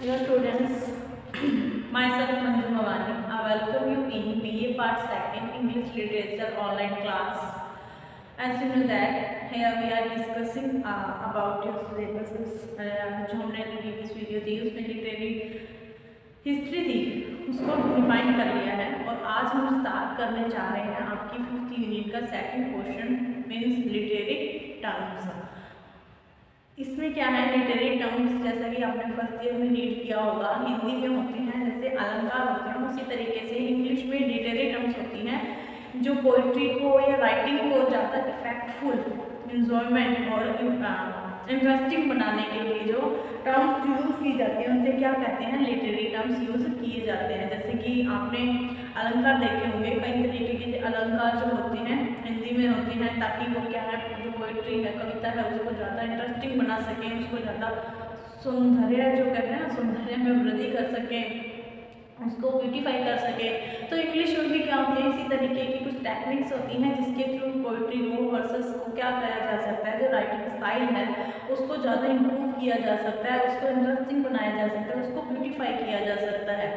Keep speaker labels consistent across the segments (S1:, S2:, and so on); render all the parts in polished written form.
S1: Hello students, myself Manju Bhavani. I welcome you in BA Part 2 English Literature online class. As you know that here we are discussing about your syllabuses. जो हमने previous video थी उसमें literary history थी उसको define कर लिया है और आज हम स्टार्ट करने जा रहे हैं आपकी 5th यूनिट का second question means literary terms. इसमें क्या है, लिटरेरी टर्म्स जैसा कि आपने फर्स्ट ईयर में रीड किया होगा हिंदी में होते हैं, जैसे अलंकार होते हैं, उसी तरीके से इंग्लिश में लिटरेरी टर्म्स होती हैं जो पोइट्री को या राइटिंग को ज़्यादा इफेक्टफुल, इंजॉयमेंट और इंटरेस्टिंग बनाने के लिए जो टर्म्स यूज़ की जाती हैं उनसे क्या कहते हैं, लिटरेरी टर्म्स यूज़ किए जाते हैं। जैसे कि आपने अलंकार देखे होंगे, कई तरीके के अलंकार जो होते हैं हिंदी में होते हैं ताकि वो क्या है, जो पोइट्री है, कविता है, उसको ज़्यादा इंटरेस्टिंग बना सकें, उसको ज़्यादा सौंदर्य जो कहते हैं ना, सौंदर्य में वृद्धि कर सकें, उसको ब्यूटीफाई कर सके। तो इंग्लिश में भी क्या होती है, इसी तरीके की कुछ टेक्निक्स होती हैं जिसके थ्रू पोइट्री को वर्सेस को क्या किया जा सकता है, जो राइटिंग स्टाइल है उसको ज़्यादा इम्प्रूव किया जा सकता है, उसको इंटरेस्टिंग बनाया जा सकता है, उसको ब्यूटीफाई किया जा सकता है।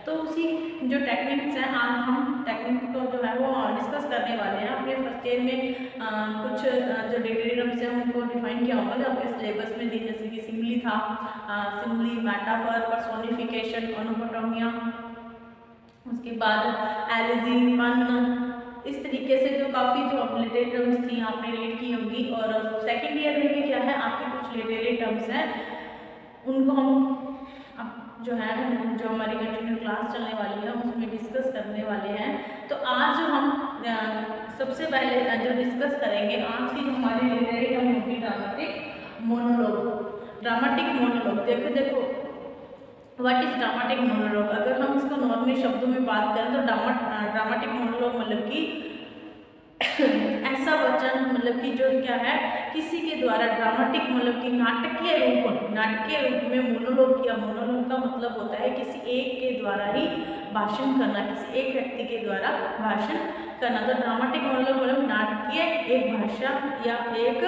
S1: तो उसी जो टेक्निक्स हैं आज हम टेक्निक को जो है वो डिस्कस करने वाले हैं। आपने फर्स्ट ईयर में कुछ जो लिटरेरी टर्म्स हैं उनको डिफाइन किया होगा जो आपके सिलेबस में दी, जैसे कि सिमिली था, सिमिली, मेटाफर, पर्सोनिफिकेशन, ओनोटोमिया, उसके बाद एलिजी, पन, इस तरीके से जो काफ़ी जो लिटरेरी टर्म्स थी आपने रीड की होंगी। और सेकंड ईयर में भी क्या है, आपके कुछ लिटरेरी टर्म्स हैं उनको हम अब जो है जो हमारी कंटिन्यू क्लास चलने वाली है उसमें डिस्कस करने वाले हैं। तो आज जो हम सबसे पहले जो डिस्कस करेंगे आज की जो हमारी लिटरेरी टर्म होगी ड्रामेटिक मोनोलॉग। ड्रामेटिक मोनोलॉग देखो व्हाट इज ड्रामेटिक मोनोलॉग। अगर हम इसको नॉर्मल शब्दों में बात करें तो ड्रामेटिक मोनोलॉग मतलब कि ऐसा वचन, मतलब कि जो क्या है किसी के द्वारा, ड्रामेटिक मतलब कि नाटकीय रूप में मोनोलॉग किया। मोनोलॉग का मतलब होता है किसी एक के द्वारा ही भाषण करना, किसी एक व्यक्ति के द्वारा भाषण करना। तो ड्रामेटिक मोनोलॉग मतलब नाटकीय एक भाषा या एक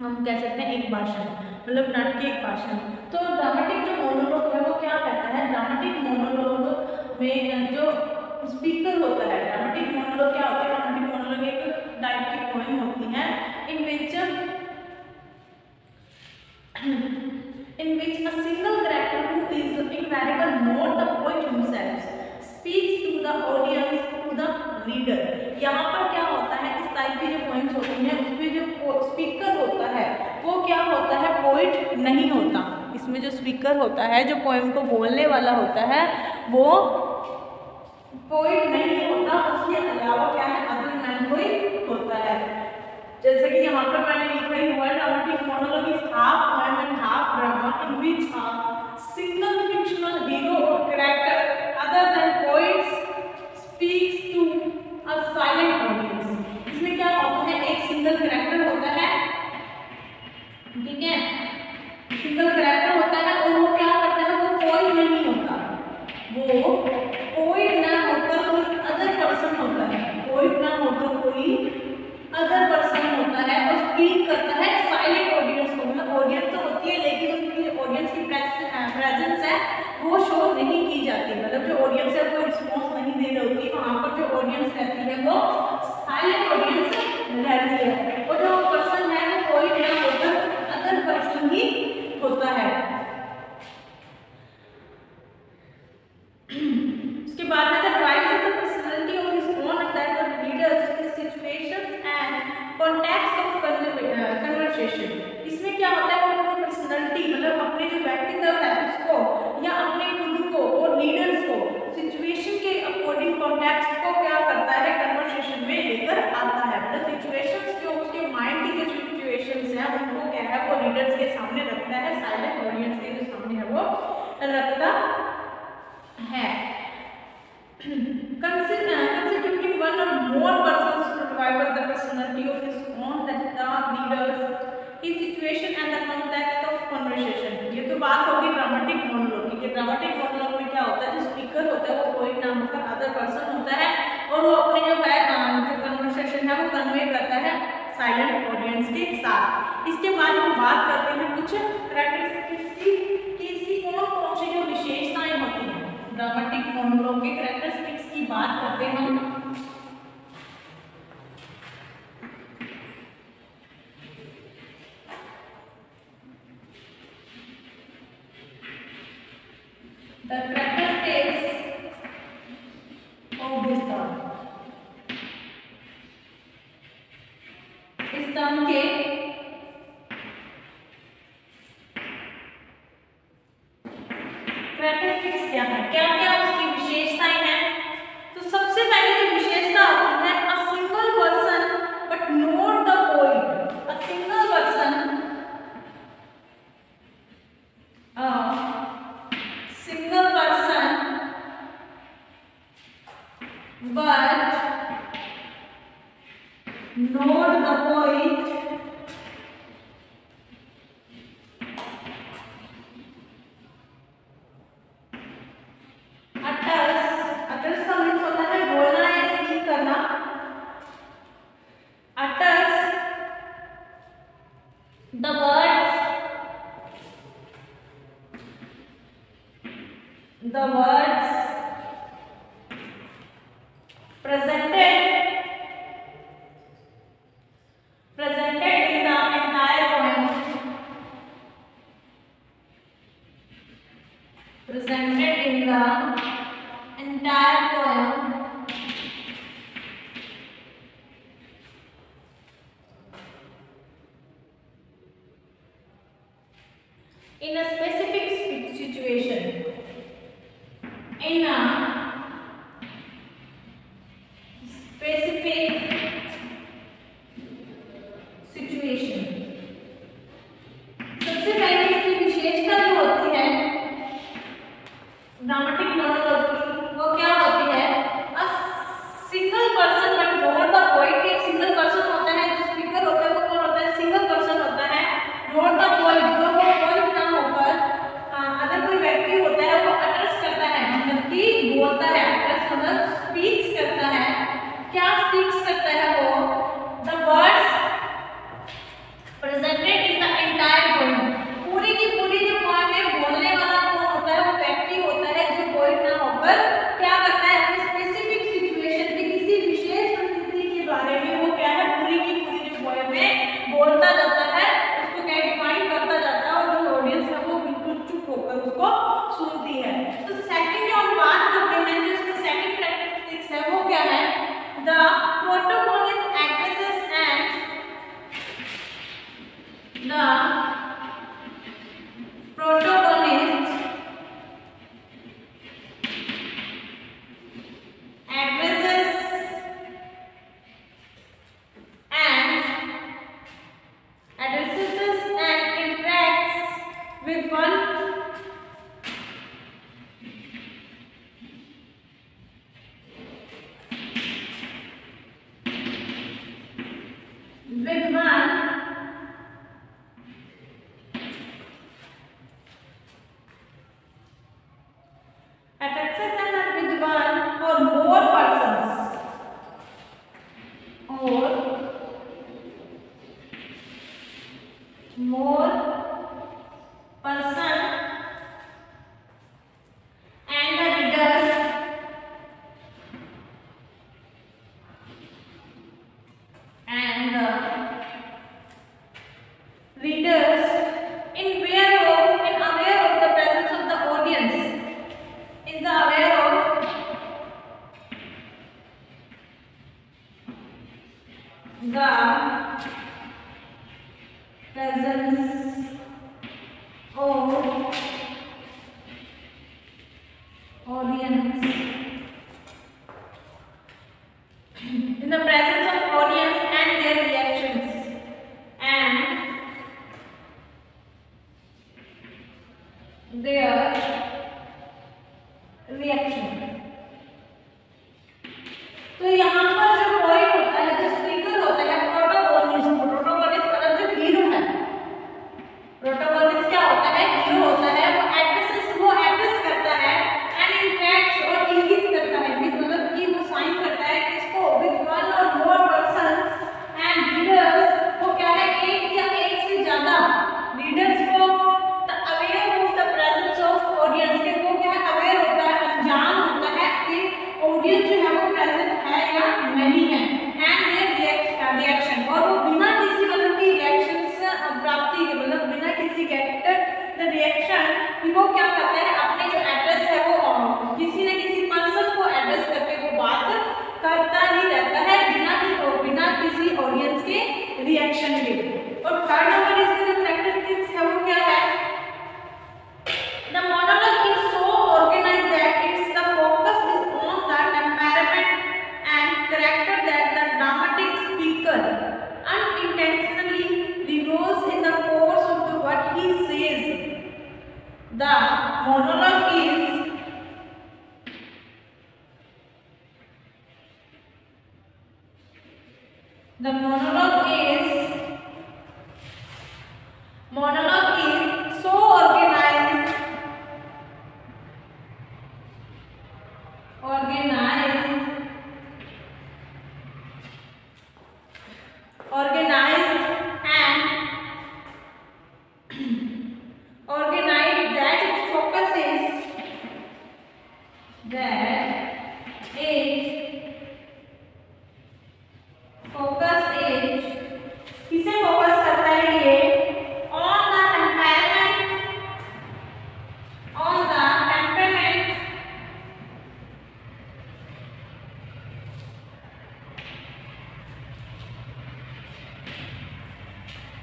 S1: हम कह सकते हैं एक भाषण, मतलब नाटकीय एक भाषण। तो ड्रामेटिक जो मोनोलॉग है वो क्या कहता है, ड्रामेटिक मोनोलॉग में जो स्पीकर होता है, ड्रामेटिक मोनोलॉग क्या होता है, ड्रामेटिक मोनोलॉग एक टाइप की पोएम होती है इन which a single character who is invariable not the poet himself speaks to the audience, to the reader। यहाँ पर क्या होता है, इस टाइप की जो पोएम्स होती हैं उसमें जो स्पीकर होता है वो क्या होता है, पोइट नहीं होता। इसमें जो स्पीकर होता है, जो पोएम को बोलने वाला होता है वो पोइट नहीं होता, उसके अलावा क्या है, अदर मैन कोई होता है। जैसे कि यहाँ पर मैंने लिखा ही हुआ है, dramatic monologue is half poem and half drama in which a single fictional hero और character other than poets speaks to a silent audience. इसमें क्या होता है, एक सिंगल कैरेक्टर होता है, ठीक है, सिंगल कैरेक्टर होता है और वो क्या करता है, वो कोई नहीं होता, वो कोई ना होकर कोई अदर पर्सन होता है, कोई ना होकर कोई अदर पर्सन होता है और स्पीक करता है साइलेंट ऑडियंस को। मतलब ऑडियंस तो होती है लेकिन उनकी ऑडियंस की प्रेजेंस है वो शो नहीं की जाती, मतलब जो ऑडियंस है वो रिस्पॉन्स नहीं दे रही होती, वहाँ पर जो ऑडियंस रहती है वो साइलेंट ऑडियंस रहती है और जो पर्सन है वो कोई ना होकर अदर पर्सन ही होता है। उसके बाद है the personality of his own that the readers situations and context of conversation. इसमें क्या होता है, वो पर्सनालिटी मतलब अपने जो व्यक्तित्व है उसको या अपने खुद को और लीडर्स को सिचुएशन के अकॉर्डिंग कॉन्टेक्स्ट को क्या करता है, कन्वर्सेशन में लेकर आता है। मतलब सिचुएशंस जो उसके माइंड की जो सिचुएशंस हैं उनको क्या है वो रीडर्स के सामने रखता है, साइलेंट ऑडियंस के जो सामने है वो रखता है। Constituting one or more persons to revive the personality of his own, that the leaders, his situation and the context of conversation। ये तो बात होगी ड्रामेटिक मोनोलॉग की। ड्रामेटिक मोनोलॉग में क्या होता है, जो स्पीकर होता है वो कोई ना होकर अदर पर्सन होता है और वो अपने जो है जो कन्वर्सेशन है वो कन्वे करता है साइलेंट ऑडियंस के साथ। इसके बाद हम बात करते हैं कुछ कैरेक्टरिस्टिक्स की, The characteristics of this term. इस term के characteristics क्या है, क्या क्या उसकी विशेषताएं हैं? तो सबसे पहले जो विशेषता आती है, a single person but not the poet. A single person, a single person but not the poet. utters का मीन्स होता है बोलना या स्पीक करना. utters the words presented in the entire poem. Presented in the entire poem. In a specific situation. In a specific situation. सबसे पहले इसकी विशेषता जो होती है ड्रामेटिक मोनोलॉग, वो क्या होती है? A single person but not the poet. एक सिंगल पर्सन होता है, जो स्पीकर होता है वो कौन होता है? सिंगल पर्सन होता है. नॉट द पोएट, जो वो पोएट ना होकर अगर कोई व्यक्ति होता है वो अटर्स करता है, मतलब कि बोलता है. अटर्स मतलब स्पीक्स करता है. क्या स्पीक्स करता है वो? The words presented in the entire poem. पूरी की पूरी जो पोएम में बोलने वाला कौन होता है? वो व्यक्ति होता है जो पोएट ना होकर क्या करता है? अपने स्पेसिफिक सिचुएशन की किसी विशेष परिस्थिति के बारे में वो क्या है? पूरी की पूरी जो पोएम में बोलता जाता है, उसको क्या डिफाइन करता जाता है, और जो ऑडियंस है वो बिल्कुल चुप होकर उसको सुनती है. तो सेकंड जो हम बात करते हैं, जो इसका सेकंड कैरेक्टरिस्टिक्स है वो क्या है? The protagonist actresses and the protagonist addresses and interacts with one with one or more persons or more person and the readers in aware of the presence of the audience. Is the aware of the presence of audience. In the presence of audience and their reactions and their reaction. तो यहाँ पर जो poet होता है, जो speaker होता है, protagonist मतलब जो हीरो है. प्रोटोगोनिस्ट क्या होता है? हीरो होता है. वो एक्ट्रेस करता है एंड इंटरेक्ट्स और इंगित करता है, मतलब कि वो साइन करता है किसको? विद वन और मोर पर्संस एंड रीडर्स. वो क्या है? एक या एक से ज्यादा रीडर्स को aware of the presence of audience के वो क्या है? अवेयर होता है, अनजान होता है कि ऑडियंस जो है वो प्रेजेंट है या नहीं है. एंड देयर रिएक्शन, और वो बिना किसी मतलब की रिएक्शंस प्राप्ति के, मतलब बिना किसी कैरेक्टर द रिएक्शन वो क्या करता है? अपने जो एक्ट्रेस है वो रिएक्शन गिव। और थर्ड नंबर इसके जो कैरेक्टरिस्टिक्स है वो क्या है, the monologue is so organised that it's the focus is on the temperament and character that the dramatic speaker unintentionally reveals in the course of what he says. The monologue is so organized that its focus is किसे focus करता है ये, on the temperament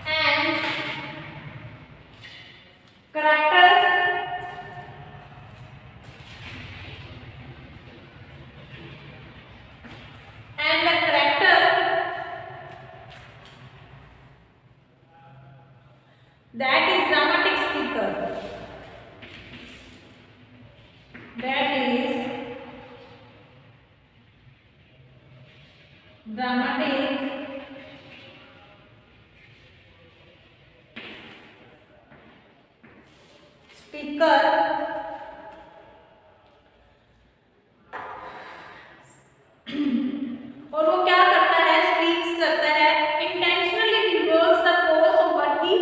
S1: and character that is dramatic speaker, that is dramatic speaker और वो क्या करता है, speaks करता है, intentionally reverse the course of what he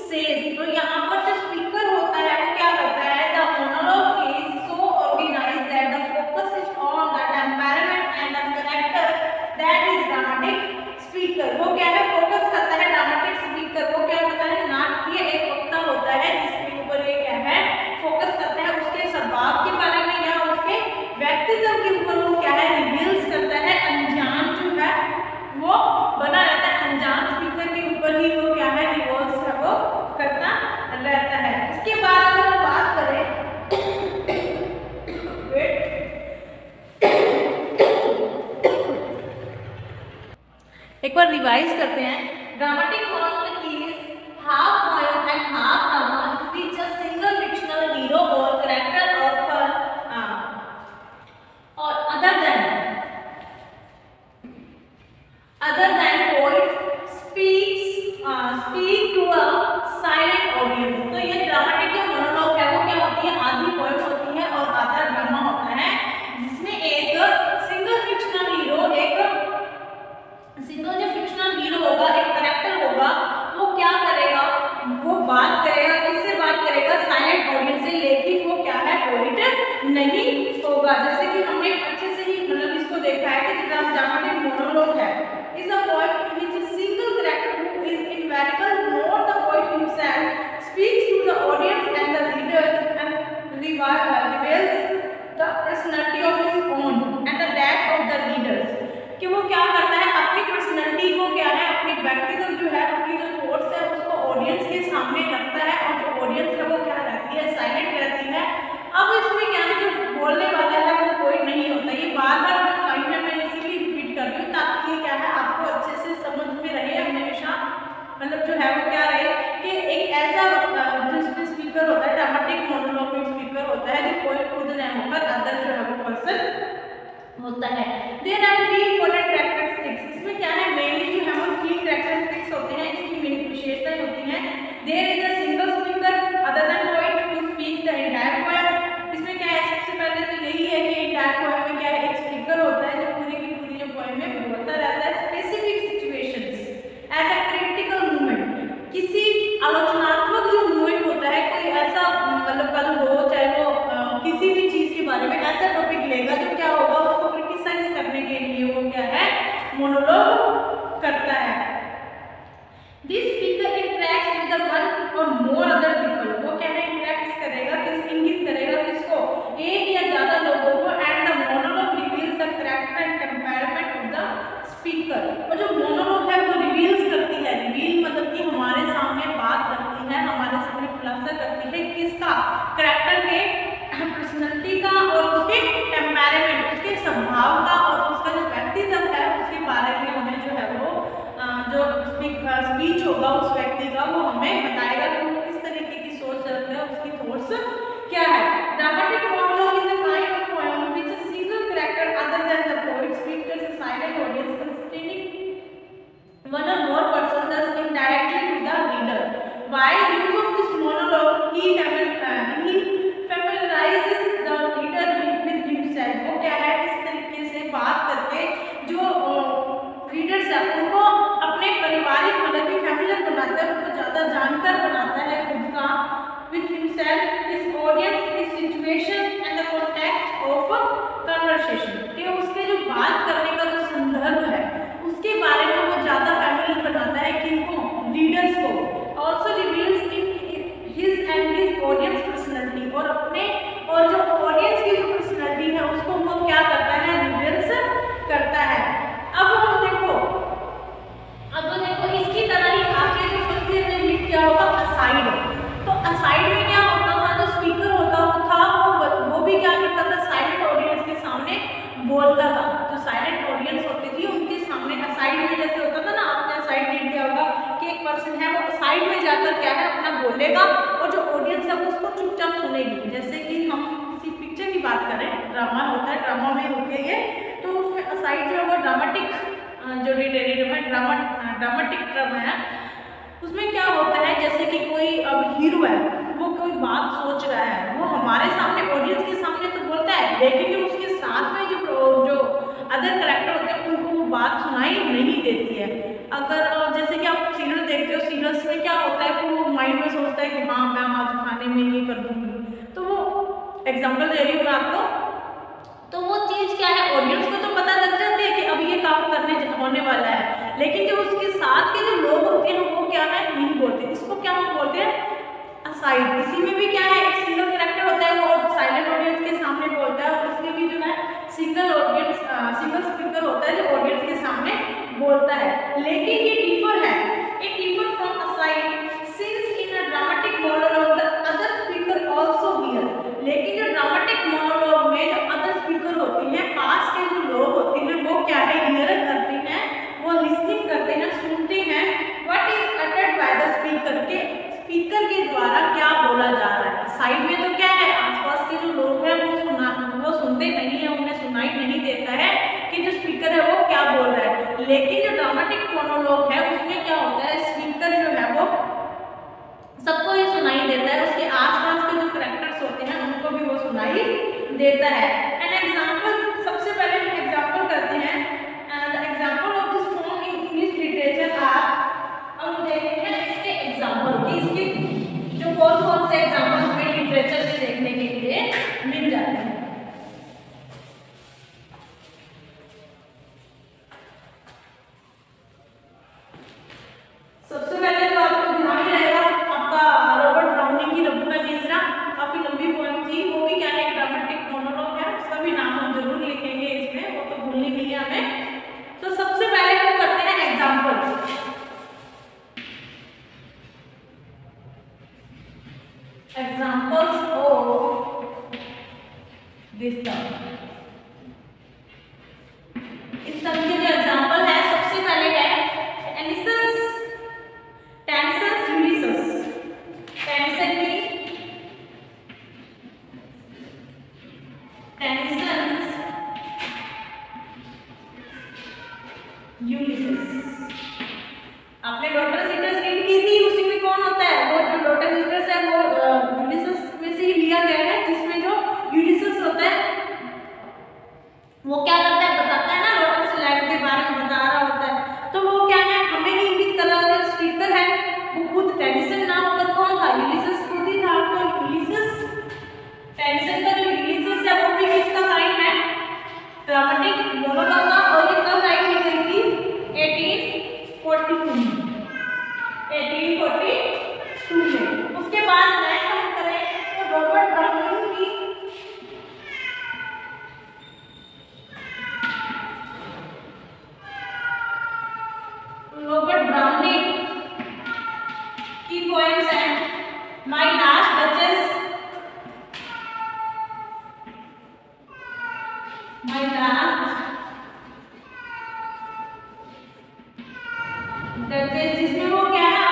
S1: says. तो यहाँ पर जो स्पीकर होता है वो क्या करता है, the monologue is so organised that the focus is on the temperament and the character that is dramatic speaker. वो क्या है, फोकस करता है ड्रामेटिक स्पीकर। वो क्या करता है, नाटकीय एक वक्ता होता है जिसके ऊपर ये क्या है, फोकस करता है, उसके स्वभाव के बारे में या उसके व्यक्तित्व के ऊपर वो क्या है, रिवील्स करता है। अनजान जो है वो बना रहता है, अनजान स्पीकर के ऊपर ही वो क्या है, रिवॉल्व्स है वो करता रहता है। इसके बाद अगर हम बात करें एक बार रिवाइज करते हैं। Dramatic monologue is half poem and half drama which a single fictional hero और कैरेक्टर ऑफ और other than poets speak to a silent audience। तो ये ड्रामेटिक जो मोनोलॉग है वो क्या होती है, आधी पोएम होती है और आधा ड्रामा होता है, जिसमें एक सिंगल फिक्शनल हीरो होगा, एक कैरेक्टर होगा, वो क्या करेगा, वो बात करेगा, किससे बात करेगा, साइलेंट ऑडियंस से, लेकिन वो क्या है, पोइट नहीं होगा। जैसे कि हमने अच्छे से ही मतलब इसको देखा है कि ड्रामेटिक मोनोलॉग है is a poet which is single character who is invariable not the poet himself speaks to the audience and the readers and reveals the personality of his own and the that of the readers। कि वो क्या करता है, अपनी personality को क्या है, अपनी व्यक्तित्व जो है, अपनी जो थॉट्स है उसको ऑडियंस के सामने रखता है और जो ऑडियंस है वो क्या रहती है, साइलेंट रहती है। अब इसमें क्या है, जो बोलने वाला है वो कोई नहीं होता। ये बार बार मैं इसीलिए रिपीट कर रही हूँ ताकि ये क्या है आपको अच्छे से समझ में रहे, हमेशा मतलब जो है वो क्या रहे कि एक ऐसा जिसमें स्पीकर होता है, ड्रामेटिक मोनोलॉग में स्पीकर होता है जो कोई खुद नहीं होकर अदर जो है वो पर्सन होता है। There are 3 important characteristics. इसमें क्या है, मेनली जो है वो 3 कैरेक्टरिस्टिक्स होते हैं, इसकी मेन विशेषताएं होती हैं। There is a single speaker other than poet who speak the entire poem. इसमें क्या है, सबसे पहले तो यही है कि एंटायर पोएम में क्या है, एक स्पीकर होता है जो पूरी की पूरी जो पोएम में बोलता रहता है। Specific situations as a critical movement, किसी आलोचनात्मक जो मूवमेंट होता है, कोई ऐसा मतलब पल हो, चाहे वो किसी भी चीज के बारे में ऐसा टॉपिक लेगा जो क्या होगा, उसको क्रिटिसाइज करने के लिए वो क्या है, मोनोलॉग करता है। This speaker interacts with the one और मोर अदर पीपल। वो क्या है, इंटरेक्ट करेगा, इंगित करेगा किसको, एक या ज्यादा लोगों को। And the monologue reveals the character and temperament of the speaker. और जो मोनोलॉग है वो रिवील्स करती है होगा उस व्यक्ति का, वो हमें बताएगा कि वो किस तरीके की सोच रखता है, उसकी थॉट्स क्या है। Dramatic monologue is a kind of poem which a single character other than the poet speaks to a silent audience containing one or more person thus indirectly to the reader. By use of this monologue he familiarizes the reader with himself. वो क्या है, इस तरीके से बात करके जो readers है उनको अपने पारिवारिक मतलब कि फैमिलियर बनाता है, उनको ज़्यादा जानकार बनाता है खुद का, with himself, his audience, his situation and the context of conversation. कि उसके जो बात करने का जो संदर्भ है उसके बारे में वो ज़्यादा फैमिलियर बनाता है किनको, रीडर्स को. Also reveals in his and his audience personality, और अपने और जो ऑडियंस की जो पर्सनैलिटी है उसको वो क्या करता है, रिवील्स करता है. अब देखो इसकी तरह ही आपके जो सबसे पहले क्या होगा, असाइड. तो असाइड में क्या होता था, जो स्पीकर होता था वो भी क्या करता था, साइलेंट ऑडियंस के सामने बोलता था. जो साइलेंट ऑडियंस होती थी उनके सामने असाइड में जैसे होता था ना, आपने असाइड रीड किया होगा कि एक पर्सन है वो असाइड में जाकर क्या है अपना बोलेगा और जो ऑडियंस है वो उसको चुपचाप सुनेगी. जैसे कि हम किसी पिक्चर की बात करें, ड्रामा होता है, ड्रामा में होते ये, तो उसमें असाइड जो है वो ड्रामेटिक जो ड्रामेटिक ड्रामा है उसमें क्या होता है, जैसे कि कोई अब हीरो है वो कोई बात सोच रहा है, वो हमारे सामने ऑडियंस के सामने तो बोलता है, लेकिन जो उसके साथ में जो अदर कैरेक्टर होते हैं उनको वो बात सुनाई नहीं देती है. अगर जैसे कि आप सीरियल देखते हो, सीरियल्स में क्या होता है कि वो माइंड में सोचता है कि हाँ मैं आज खाने में ये कर दूंगी, तो वो एग्जाम्पल दे रही हूँ मैं आपको, तो वो चीज़ क्या है, ऑडियंस को तो पता लग जाती है कि अब ये काम करने होने वाला है, लेकिन जो उसके साथ के जो लोग होते हैं वो क्या है, नहीं बोलते. इसको क्या हम बोलते हैं, असाइड. इसी में भी क्या है, एक सिंगल कैरेक्टर होता है वो साइलेंट ऑडियंस के सामने बोलता है, और इसमें भी जो है सिंगल स्पीकर होता है जो ऑडियंस के सामने बोलता है. लेकिन ये डिफर है, it differ from aside since in a dramatic monologue the other speaker also here. लेकिन जो ड्रामेटिक मोनोलॉग में जो अदर स्पीकर होती हैं, पास के जो लोग होते हैं वो क्या है, हियर करते हैं, वो लिसनिंग करते हैं, सुनते हैं what is uttered by the speaker के द्वारा क्या बोला जा रहा है. साइड में तो क्या है, आसपास के जो लोग हैं वो सुनते नहीं है, उन्हें सुनाई नहीं देता है कि जो स्पीकर है वो क्या बोल रहा है. लेकिन जो ड्रामेटिक मोनोलॉग है उसमें क्या होता है, स्पीकर जो है वो सबको ही सुनाई देता है, उसके आसपास के जो कैरेक्टर्स होते हैं उनको भी वो सुनाई देता है. एन एग्जांपल, सबसे पहले हम एग्जांपल करते हैं. The example of this form in English literature are, हम देखते हैं इसके एग्जांपल कि इसके जो कौन से एग्जांपल हमें लिटरेचर में देखने के लिए मिल जाते हैं. सबसे पहले तो आपको ध्यान रहेगा आपका रॉबर्ट ब्राउनिंग की रब्बू का तीसरा, काफी लंबी पोएम थी, वो भी क्या है, ड्रामेटिक मोनोलॉग है. उसका भी नाम हम जरूर लिखेंगे इसमें, वो तो भूलने के लिए हमें. तो सबसे पहले हम करते हैं example. Examples of this term. इस टर्म के जो एग्जांपल है, सबसे पहले है Tennyson's Ulysses. Tennyson Tennyson's Ulysses. आपने डॉटर सीटर्स रीड की थी, उसी में कौन होता है, वो जो डॉटर सीटर्स है वो यूलिसेस में से ही लिया गया है, जिसमें जो यूलिसेस होता है वो क्या करता है, बताता है ना, डॉटर से लाइफ के बारे में बता रहा होता है. तो वो क्या है, हमें ही इंगित कर रहा है, स्पीकर है वो खुद टेनिसन ना होकर कौन था, यूलिसेस खुद ही था. तो यूलिसेस, टेनिसन का जो यूलिसेस है वो भी किसका काइंड है, ड्रामेटिक मोनोलॉग का. और ये कब राइट की गई थी, 1842 में. उसके बाद नेक्स्ट हम करें तो रॉबर्ट ब्राउनिंग की पोएम्स हैं my last duchess, my last duchess, जिसमें वो क्या है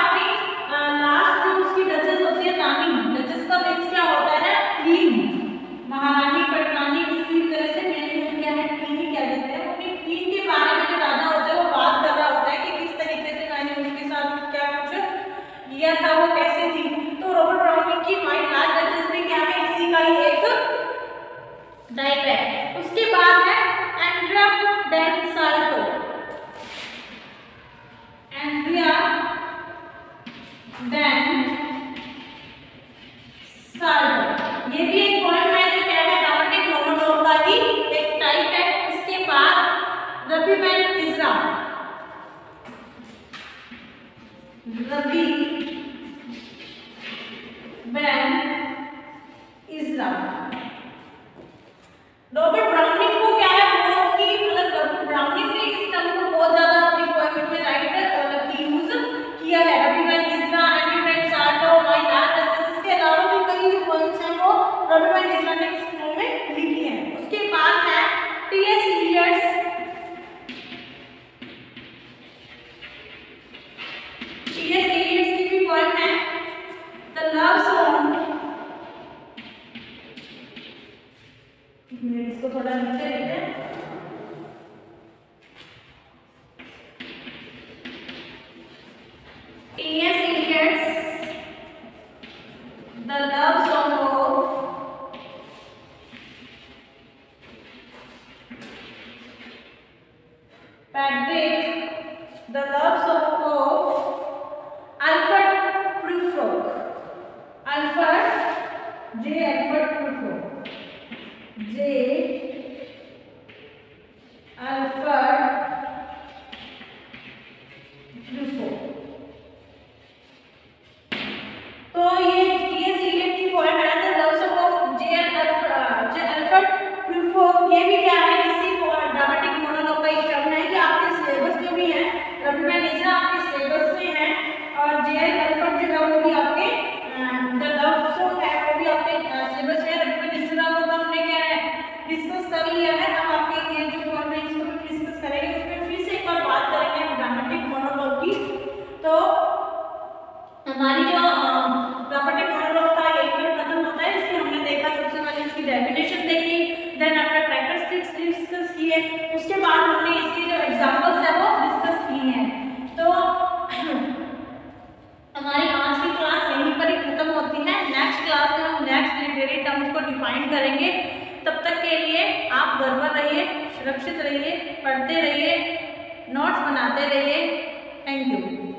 S1: देन सर्व। ये भी एक पॉइंट है जो क्या है ड्रामेटिक मोनोलॉग का ही एक टाइप है। इसके बाद Rabbi Ben Ezra, Rabbi Ben Ezra. Robert Browning को क्या है बहुत की मतलब रॉबर्ट ब्राउनिंग ने इस टर्म को बहुत ज्यादा अपनी पोएम में राइट यूज किया है। Rabbi Ben Ezra, Andrea Sarto, my last, इसके अलावा भी कई जो पोएम्स हैं वो रवि मैन इजरा ने इस पोएम में लिखी हैं। उसके बाद है टीएस इलियट्स, टीएस इलियट्स की भी पोएम है द लव सॉन्ग। इसको थोड़ा नीचे लेते हैं। TS Eliot's the love song of Patrick, the love song of Alfred Prufrock, Alfred J Alfred Prufrock, J Alfred Prufrock. तो ये टीएस इलियट की पोएम है the love song of J Alfred Prufrock. ये भी क्या है इसी ड्रामेटिक मोनोलॉग का एक टर्म है कि आपके सिलेबस में भी है। रवि मैन इजरा आपके सिलेबस में है और जे अल्फ्रेड जो है वो भी आपके द लव सॉन्ग है वो भी आपके सिलेबस में। रवि मैन इजरा को तो हमने क्या है डिस्कस कर लिया है। अब आपके ये जो पोएम है इसको भी डिस्कस करेंगे। उसमें फिर से एक बार बात करेंगे ड्रामेटिक मोनोलॉग की। तो हमारी जो ड्रामेटिक मोनोलॉग का एक बार खत्म होता है। इसकी हमने देखा सबसे पहले इसकी डेफिनेशन देखी, देन आपने कैरेक्टरिस्टिक्स डिस्कस किए, उसके बाद हमने इसके जो एग्जांपल्स है वो डिस्कस किए हैं। तो हमारी आज की क्लास यहीं पर ही खत्म होती है। नेक्स्ट क्लास में हम नेक्स्ट लिटरेरी टर्म्स को डिफाइन करेंगे। तब तक के लिए आप घर पर रहिए, सुरक्षित रहिए, पढ़ते रहिए, नोट्स बनाते रहिए। Thank you.